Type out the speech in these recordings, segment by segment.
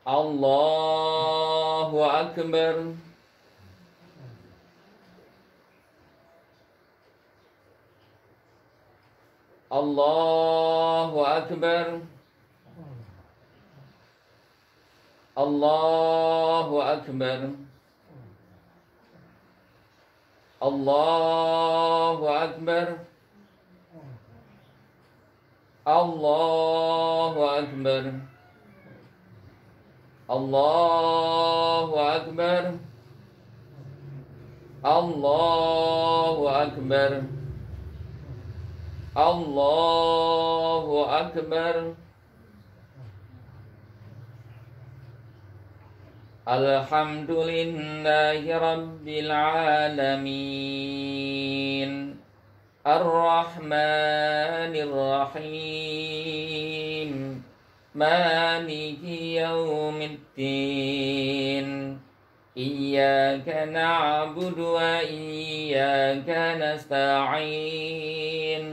Allahu Akbar. Allahu Akbar. Allahu Akbar. Allahu Akbar. Allahu Akbar. Allahu Akbar. Allahu Akbar. Allahu Akbar. Alhamdulillahi Rabbil Alamin. Ar-Rahmanir Rahim. Maliki yaumiddin. Iyyaka na'budu wa iyyaka nasta'in.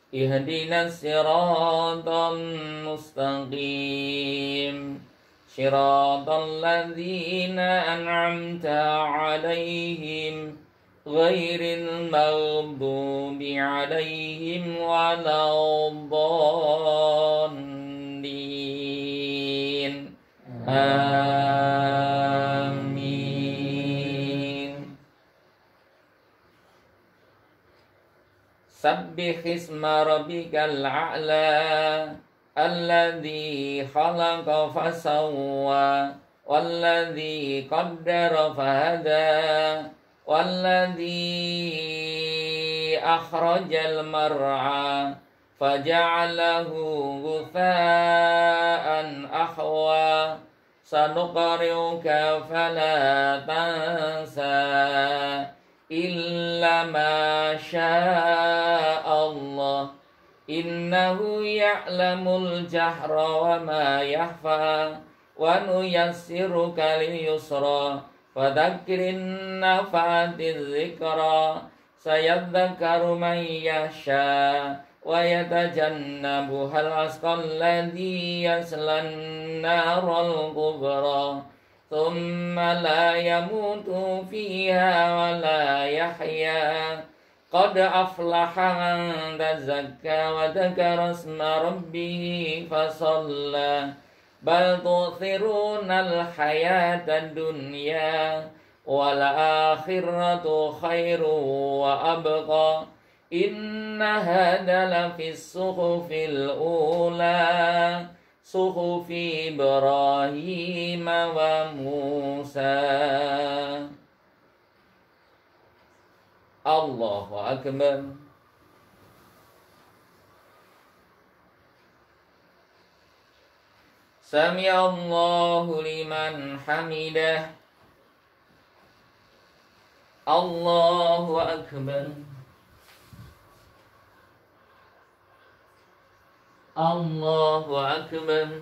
Ihdinas siratal mustaqim. Shiratal ladzina an'amta 'alaihim ghairil maghdubi 'alaihim waladdallin. Amin. Sabbih isma rabbikal a'la alladzi khalaqa fasawwa walladzi qaddara fahada walladzi akhrajal mar'a faja'alahu ghutha'an ahwa sanuqri'uka fala tansa illa ma syaa Allah innahu ya'lamul jahra wa ma yakhfa wa nuyassiruka lil yusra fadhakkirin nafa'atiz zikra sayadhakkaru man yasha wa yatajannabuhal asqal ladzi yaslan naral kubra thumma la yamutu fiha wa la yahya. Qad aflaha man tazakka wa dzakara isma rabbih fasalla bal tu'thirunal hayatad dunya wal akhiratu khairu wa abqa inna hadha lafis suhufil ula suhufi Ibrahim wa Musa. Allahu Akbar. Sami'allahu liman hamidah. Allahu Akbar. Allahu Akbar.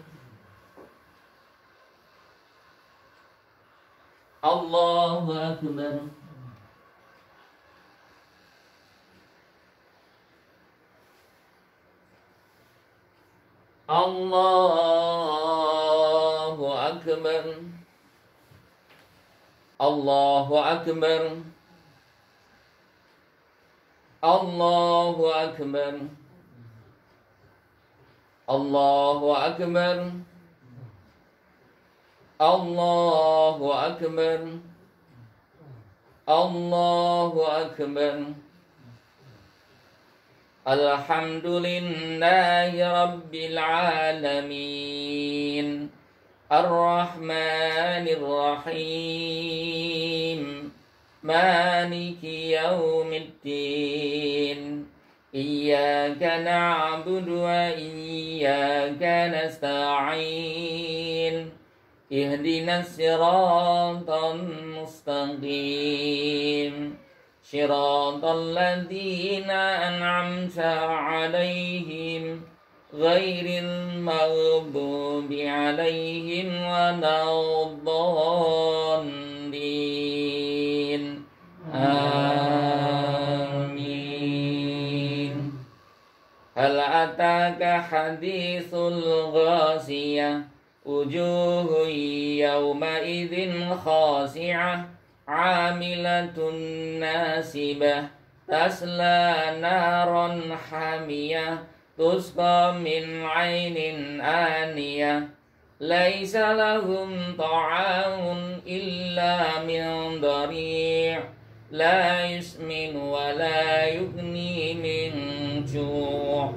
Allahu Akbar. Allahu Akbar. Allahu Akbar. Allahu Akbar. Allahu Akbar. Allahu Akbar. Allahu Akbar. Alhamdulillahi Rabbil Alamin. Ar-Rahmanir Rahim. Maliki yaumiddin. Iyyaka na'budu wa iyyaka nasta'in. Ihdinas siratal mustaqim. Shiratal ladzina an'amta 'alaihim ghairil maghdubi 'alaihim waladdallin. Amin. Hal ataka haditsul ghasiyah wujuhun yawmaidin khasi'ah amilatun nasibah tasla naron hamiyah tusqa min ainin aniyah laisa lahum ta'amun illa min dari' la yusmin wa la yughni min ju'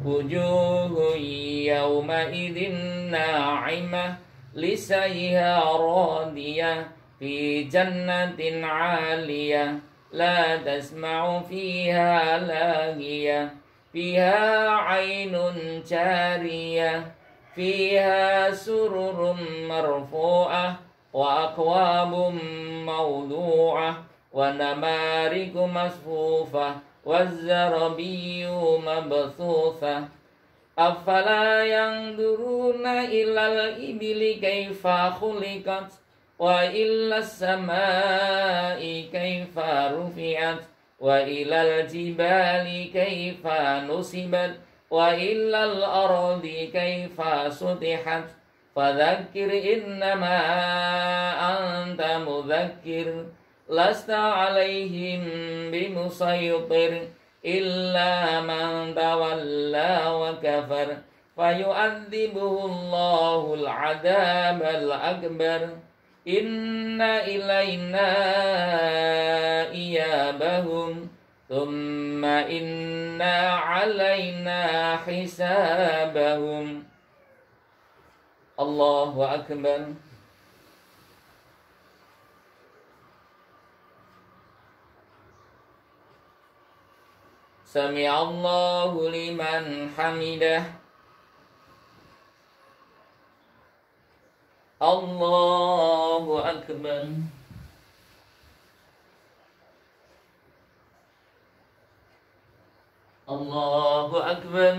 wujuhun yawmaidin na'imah lisayha radiyah fi jannatin 'aliyah la tasma'u fiha laghiyah fiha 'ainun jariyah fiha sururun marfu'ah wa akwabun mawdu'ah wa namariku masfufah wa zarabiyu mabthufah afala yanzuruna ilal ibili kaifa khuliqat wa illas samai kaifa rufi'at wa ilal jibali kaifa nusibat wa ilal ardi kaifa sutihat fadzakkir innama anta mudzakkir lasta alaihim bimusaytir illa man tawalla wa kafar fayu'adzibuhu Allahul 'adzabal akbar inna ilaina iyabahum thumma inna alaina hisabahum. Allahu akbar. Sami'allahu liman hamidah. Allahu akbar. Allahu akbar.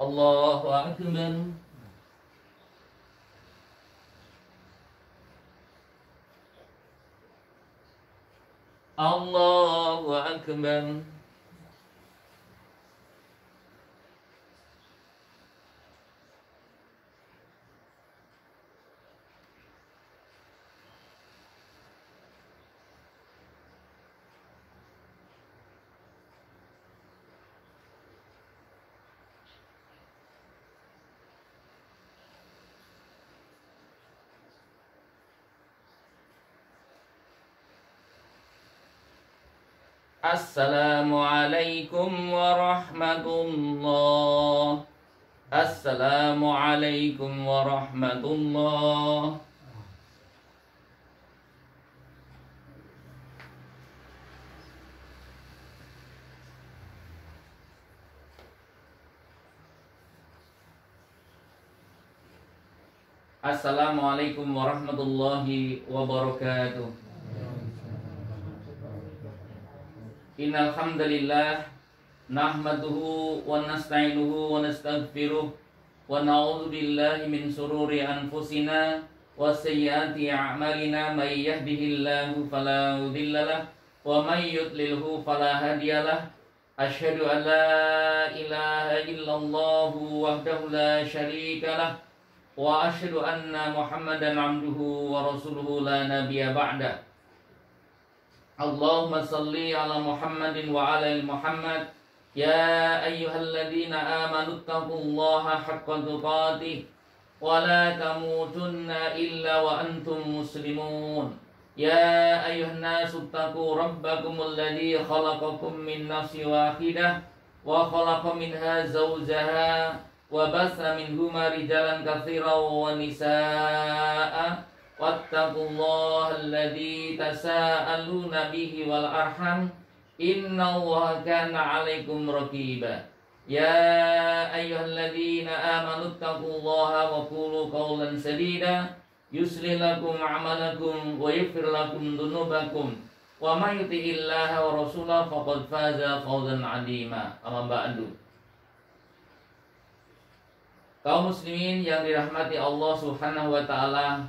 Allahu akbar. Allahu akbar. Assalamualaikum warahmatullah. Assalamualaikum warahmatullah. Assalamualaikum warahmatullahi wabarakatuh. Innal hamdalillah nahmaduhu wa nasta'inuhu wa nastaghfiruh wa na'udzu billahi min shururi anfusina wa sayyiati a'malina may yahdihillahu fala mudhillalah wa may yudlilhu fala hadiyalah asyhadu an la ilaha illallah wahdahu la syarikalah wa asyhadu anna muhammadan abduhu wa rasuluhu la nabiyya ba'da. Allahumma salli ala Muhammadin wa ala Muhammad. Ya ayyuhalladzina amanu taqullaha haqqa tuqatih wa la tamutunna illa wa antum muslimun. Ya ayyuhan nasu taqu rabbakumul ladzi khalaqakum min nafsin wahidah wa khalaqa minha zawjaha wa bassa minhuma rijalan katsiran wa nisaa'a wattaqullaha alladzi tasaaluna bihi wal arham innallaha kana 'alaikum raqiba. Ya ayyuhalladzina amanu taqullaha wa qulu qawlan sadida yuslih lakum a'malakum wa yaghfir lakum dhunubakum wa may yuti'illaha wa rasulahu faqad faza fawzan 'azima. Amma ba'du. Kaum muslimin yang dirahmati Allah Subhanahu wa taala,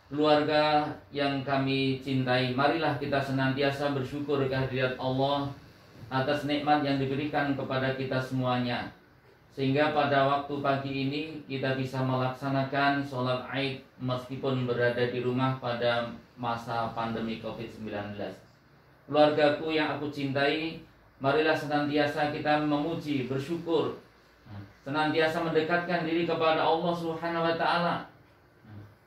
keluarga yang kami cintai, marilah kita senantiasa bersyukur kehadirat Allah atas nikmat yang diberikan kepada kita semuanya, sehingga pada waktu pagi ini kita bisa melaksanakan sholat Aid meskipun berada di rumah pada masa pandemi COVID-19. Keluargaku yang aku cintai, marilah senantiasa kita memuji, bersyukur, senantiasa mendekatkan diri kepada Allah Subhanahu wa Ta'ala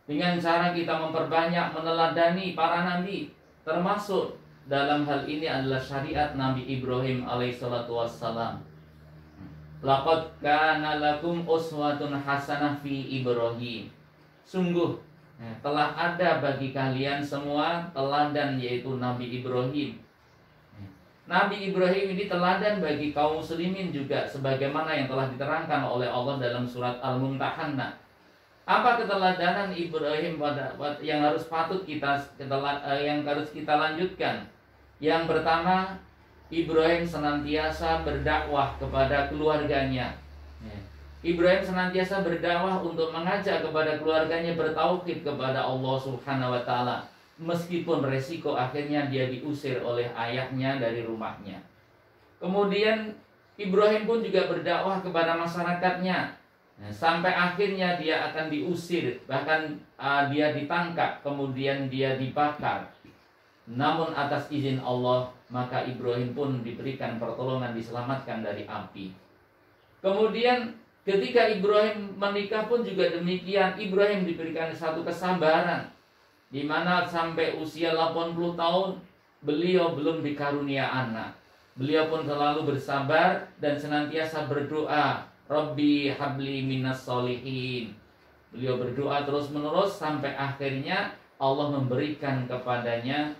dengan cara kita memperbanyak meneladani para nabi, termasuk dalam hal ini adalah syariat Nabi Ibrahim alaihissalatu wassalam. Laqad kana lakum uswatun hasanah fi Ibrahim. Sungguh telah ada bagi kalian semua teladan, yaitu Nabi Ibrahim. Nabi Ibrahim ini teladan bagi kaum muslimin juga, sebagaimana yang telah diterangkan oleh Allah dalam surat Al-Mumtahanah. Apa keteladanan Ibrahim yang harus kita lanjutkan? Yang pertama, Ibrahim senantiasa berdakwah kepada keluarganya. Ibrahim senantiasa berdakwah untuk mengajak kepada keluarganya bertauhid kepada Allah Subhanahu wa Ta'ala, meskipun resiko akhirnya dia diusir oleh ayahnya dari rumahnya. Kemudian Ibrahim pun juga berdakwah kepada masyarakatnya, sampai akhirnya dia akan diusir, bahkan dia ditangkap, kemudian dia dibakar. Namun atas izin Allah, maka Ibrahim pun diberikan pertolongan, diselamatkan dari api. Kemudian ketika Ibrahim menikah pun juga demikian. Ibrahim diberikan satu kesabaran, di mana sampai usia 80 tahun beliau belum dikarunia anak. Beliau pun selalu bersabar dan senantiasa berdoa, Rabbi habli minas solihin. Beliau berdoa terus menerus sampai akhirnya Allah memberikan kepadanya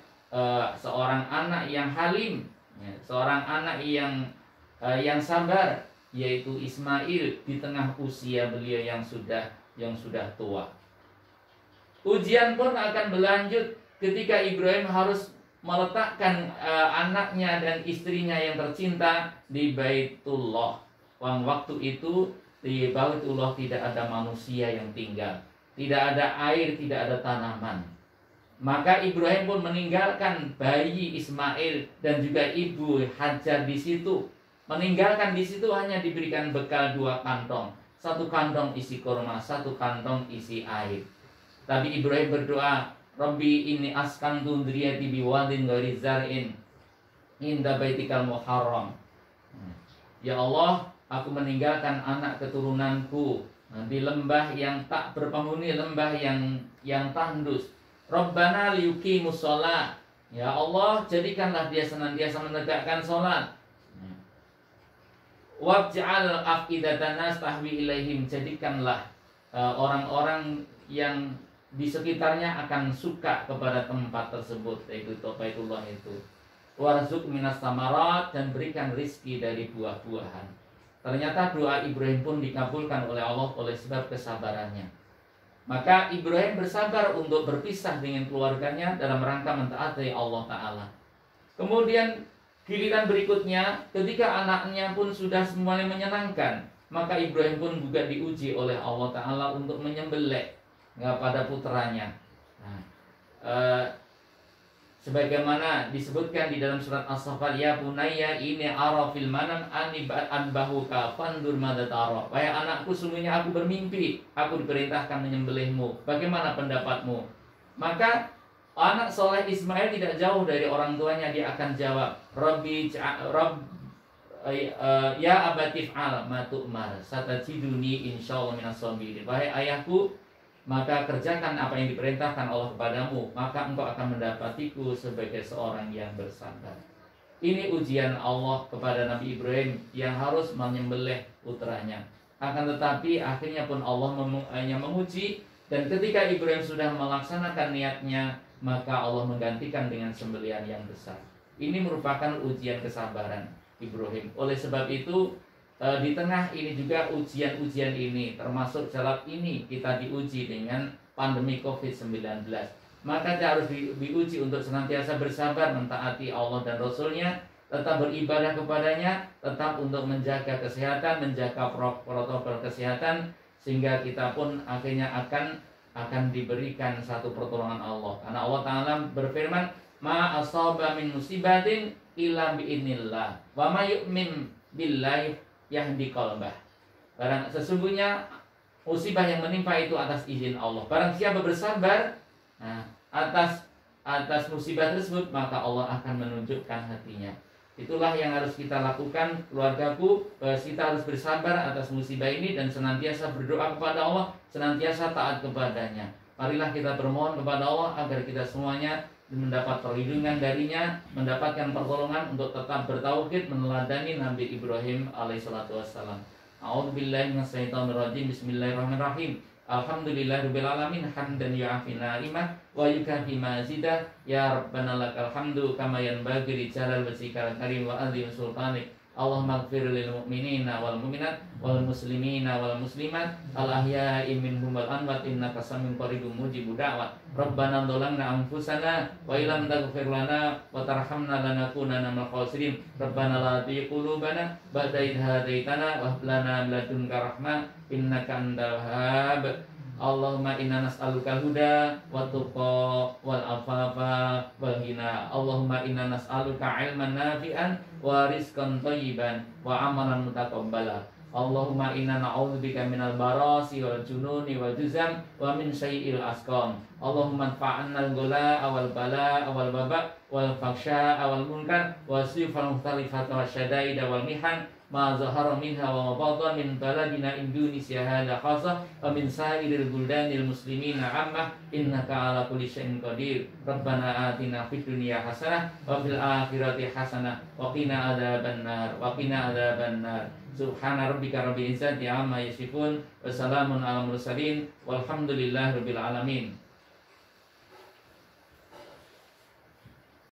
seorang anak yang halim, seorang anak yang sabar, yaitu Ismail, di tengah usia beliau yang sudah tua. Ujian pun akan berlanjut ketika Ibrahim harus meletakkan anaknya dan istrinya yang tercinta di Baitullah. Waktu itu di Baitullah tidak ada manusia yang tinggal, tidak ada air, tidak ada tanaman. Maka Ibrahim pun meninggalkan bayi Ismail dan juga ibu Hajar di situ. Meninggalkan di situ hanya diberikan bekal 2 kantong, 1 kantong isi kurma, 1 kantong isi air. Tapi Ibrahim berdoa, Rabbi inni askantu dzurriyyati biwadin ghairi zar'in inda baitikal muharram. Ya Allah, aku meninggalkan anak keturunanku di lembah yang tak berpenghuni, lembah yang tandus. Rabbana liyuqimus shalah. Ya Allah, jadikanlah dia senantiasa menegakkan salat. Waj'al afidatan nas tahwi ilaihim, jadikanlah orang-orang yang di sekitarnya akan suka kepada tempat tersebut, yaitu Baitullah itu. Warzuq minas samarat, dan berikan rizki dari buah-buahan. Ternyata doa Ibrahim pun dikabulkan oleh Allah oleh sebab kesabarannya. Maka Ibrahim bersabar untuk berpisah dengan keluarganya dalam rangka mentaati Allah Ta'ala. Kemudian giliran berikutnya, ketika anaknya pun sudah semuanya menyenangkan, maka Ibrahim pun juga diuji oleh Allah Ta'ala untuk menyembelih pada putranya. Sebagaimana disebutkan di dalam surat As-Saffat, ya bunayya ini ara fil manam anbahuka fandur madza tara. Wahai anakku, sungguhnya aku bermimpi, aku diperintahkan menyembelihmu. Bagaimana pendapatmu? Maka anak soleh Ismail tidak jauh dari orang tuanya, dia akan jawab, ya abatif al ma tu'mar satajiduni insyaallah minas sabirin. Wahai ayahku, maka kerjakan apa yang diperintahkan Allah kepadamu, maka engkau akan mendapatiku sebagai seorang yang bersabar. Ini ujian Allah kepada Nabi Ibrahim yang harus menyembelih putranya. Akan tetapi akhirnya pun Allah hanya menguji, dan ketika Ibrahim sudah melaksanakan niatnya, maka Allah menggantikan dengan sembelihan yang besar. Ini merupakan ujian kesabaran Ibrahim. Oleh sebab itu, di tengah ini juga ujian-ujian ini, termasuk saat ini kita diuji dengan pandemi COVID-19. Maka kita harus diuji untuk senantiasa bersabar mentaati Allah dan Rasulnya, tetap beribadah kepadanya, tetap untuk menjaga kesehatan, menjaga protokol kesehatan, sehingga kita pun akhirnya akan diberikan satu pertolongan Allah. Karena Allah Ta'ala berfirman, ma asaba min musibatin illa biidznillah wa may yu'min billahi yahdi qalbah. Sesungguhnya musibah yang menimpa itu atas izin Allah. Barang siapa bersabar atas musibah tersebut, maka Allah akan menunjukkan hatinya. Itulah yang harus kita lakukan, keluargaku. Kita harus bersabar atas musibah ini dan senantiasa berdoa kepada Allah, senantiasa taat kepadanya. Marilah kita bermohon kepada Allah agar kita semuanya mendapat perlindungan darinya, mendapatkan pertolongan untuk tetap bertauhid, meneladani Nabi Ibrahim alaihissalatu wassalam. A'udzubillahi minasyaitonirrajim. Bismillahirrahmanirrahim. Alhamdulillahirabbil alamin hamdan yu'afi na'imah wa yukafi mazidah. Ya Rabbana lakal hamdu kama yanbaghi li jalal wajhikal karim wa azim sultanik. Allahumma ighfir lil mu'minina wal mu'minat wal muslimina wal muslimat al ahya'i minhum wal amwat innaka samiyun qaribun mujibud da'wat. Rabbana dzalamna anfusana wa illam taghfir lana wa tarhamna lanakunanna minal khasirin. Rabbana la tuzigh qulubana ba'da idh hadaitana wa hab lana min ladunka rahmah innaka antal wahhab. Allahumma inna nas'aluka huda wa tuqa wal afafa wal ghina. Allahumma inna nas'aluka ilman nafi'an wa rizqan thayyiban wa amalan mutaqabbala. Allahumma inna na'udzubika minal barasi wal jununi wal juzam wa min sayyi'il asqam. Allahumma anfa'na al-ghula wal bala wal waba wal faksha wal munkar wa sifal mukhtalifat wa syadaid wal mihan ma zahara minha wa ma batan min baladina Indonesia hadza khassa wa min sa'iril buldanil muslimina ammah innaka ala kulli syai'in qadir. Rabbana atina fid dunya hasanah wa fil akhirati hasanah wa qina adzabannar wa qina adzabannar. Subhana rabbika rabbil izzati amma yasifun wa salamun alal mursalin walhamdulillahi rabbil alamin.